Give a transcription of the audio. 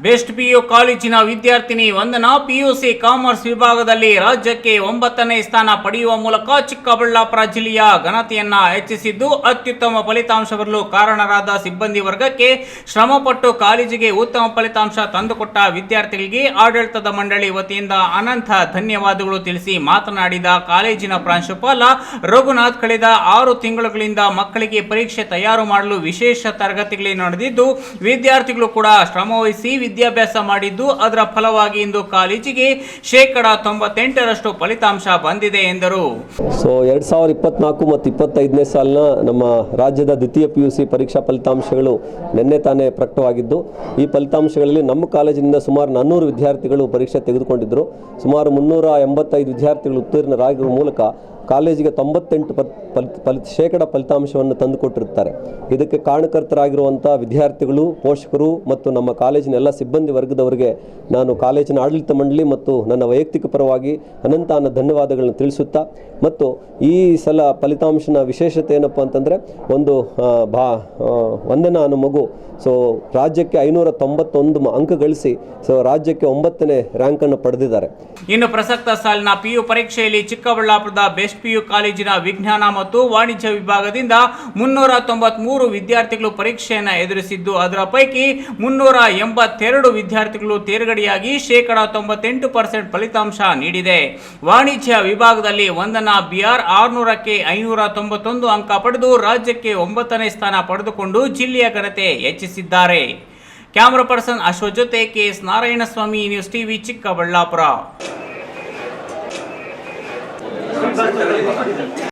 Best PU ಕಾಲೇಜಿನ ವಿದ್ಯಾರ್ಥಿನಿ ವಂದನಾ PUC commerce ವಿಭಾಗದಲ್ಲಿ ರಾಜ್ಯಕ್ಕೆ 9ನೇ ಸ್ಥಾನ ಪಡೆಯುವ ಮೂಲಕ ಚಿಕ್ಕಬಳ್ಳಾಪುರ ಜಿಲ್ಲೆಯ ಘನತೆಯನ್ನ ಹೆಚ್ಚಿಸಿದ್ದು ಅತ್ಯುತ್ತಮ ಫಲಿತಾಂಶ ಬರಲು ಕಾರಣರಾದ ಸಿಬ್ಬಂದಿ ವರ್ಗಕ್ಕೆ ಶ್ರಮಪಟ್ಟು ಕಾಲೇಜಿಗೆ ಉತ್ತಮ ಫಲಿತಾಂಶ ತಂದುಕೊಟ್ಟ ವಿದ್ಯಾರ್ಥಿಗಳಿಗೆ ಆಡಳಿತದ ಮಂಡಳಿ ವತಿಯಿಂದ ಅನಂತ ಧನ್ಯವಾದಗಳು ತಿಳಿಸಿ ಮಾತನಾಡಿದ ಕಾಲೇಜಿನ ಪ್ರಾಂಶುಪಾಲ ರಘುನಾಥ್, ಕಳೆದ 6 ತಿಂಗಳುಗಳಿಂದ ಮಕ್ಕಳಿಗೆ ಪರೀಕ್ಷೆ ತಯಾರು ಮಾಡಲು ವಿಶೇಷ ತರಗತಿಗಳು ನಡೆದಿದ್ದು ವಿದ್ಯಾರ್ಥಿಗಳು ಕೂಡ ಶ್ರಮವಹಿಸಿ ವಿದ್ಯಾಭ್ಯಾಸ ಮಾಡಿದ್ದು ಅದರ ಫಲವಾಗಿ ಇಂದು ಕಾಲೇಜಿಗೆ 98% ಫಲಿತಾಂಶ ಬಂದಿದೆ ಎಂದರು. 2024 ಮತ್ತು 25ನೇ ಸಾಲಿನ ನಮ್ಮ ರಾಜ್ಯದ ದ್ವಿತೀಯ PUC ಪರೀಕ್ಷಾ ಫಲಿತಾಂಶಗಳು ನಿನ್ನೆ ತಾನೇ ಪ್ರಕಟವಾಗಿದ್ದು ಈ ಫಲಿತಾಂಶಗಳಲ್ಲಿ ನಮ್ಮ ಕಾಲೇಜಿನಿಂದ ಸುಮಾರು 400 ವಿದ್ಯಾರ್ಥಿಗಳು ಪರೀಕ್ಷೆ ತೆಗೆದುಕೊಂಡಿದ್ದರು. ಸುಮಾರು 385 ವಿದ್ಯಾರ್ಥಿಗಳು ಉತ್ತೀರ್ಣರಾಗಿರುವ ಮೂಲಕ ಕಾಲೇಜಿಗೆ 98% ಫಲಿತಾಂಶವನ್ನು ತಂದುಕೊಟ್ಟಿರುತ್ತಾರೆ. ಇದಕ್ಕೆ ಕಾರಣಕರ್ತರಾಗಿರುವಂಥ ವಿದ್ಯಾರ್ಥಿಗಳು, ಪೋಷಕರು ಮತ್ತು ನಮ್ಮ ಕಾಲೇಜಿನ ಎಲ್ಲ ಸಿಬ್ಬಂದಿ ವರ್ಗದವರಿಗೆ ನಾನು ಕಾಲೇಜಿನ ಆಡಳಿತ ಮಂಡಳಿ ಮತ್ತು ನನ್ನ ವೈಯಕ್ತಿಕ ಪರವಾಗಿ ಅನಂತ ಧನ್ಯವಾದಗಳನ್ನು ತಿಳಿಸುತ್ತಾ, ಮತ್ತು ಈ ಸಲ ಫಲಿತಾಂಶನ ವಿಶೇಷತೆ ಏನಪ್ಪ ಅಂತಂದರೆ ವಂದನಾ ಅನ್ನೋ ಮಗು ರಾಜ್ಯಕ್ಕೆ 591 ಅಂಕ ಗಳಿಸಿ ರಾಜ್ಯಕ್ಕೆ 9ನೇ ರ್ಯಾಂಕನ್ನು ಪಡೆದಿದ್ದಾರೆ. ಇನ್ನು ಪ್ರಸಕ್ತ ಸಾಲಿನ PU ಪರೀಕ್ಷೆಯಲ್ಲಿ ಚಿಕ್ಕಬಳ್ಳಾಪುರದ ಬೆಸ್ಟ್ PU ಕಾಲೇಜಿನ ವಿಜ್ಞಾನ ಮತ್ತು ವಾಣಿಜ್ಯ ವಿಭಾಗದಿಂದ 393 ವಿದ್ಯಾರ್ಥಿಗಳು ಪರೀಕ್ಷೆಯನ್ನು ಎದುರಿಸಿದ್ದು ಅದರ ಪೈಕಿ 382 ವಿದ್ಯಾರ್ಥಿಗಳು ತೇರ್ಗಡೆಯಾಗಿ 98% ಫಲಿತಾಂಶ ನೀಡಿದೆ. ವಾಣಿಜ್ಯ ವಿಭಾಗದಲ್ಲಿ ವಂದನಾ BR 600ಕ್ಕೆ 591 ಅಂಕ ಪಡೆದು ರಾಜ್ಯಕ್ಕೆ 9ನೇ ಸ್ಥಾನ ಪಡೆದುಕೊಂಡು ಜಿಲ್ಲೆಯ ಘನತೆ ಹೆಚ್ಚಿಸಿದ್ದಾರೆ. ಕ್ಯಾಮರಾ ಪರ್ಸನ್ ಅಶ್ವಥ್ ಜೊತೆ KS Narayanaswamy, news TV, Chikkaballapur.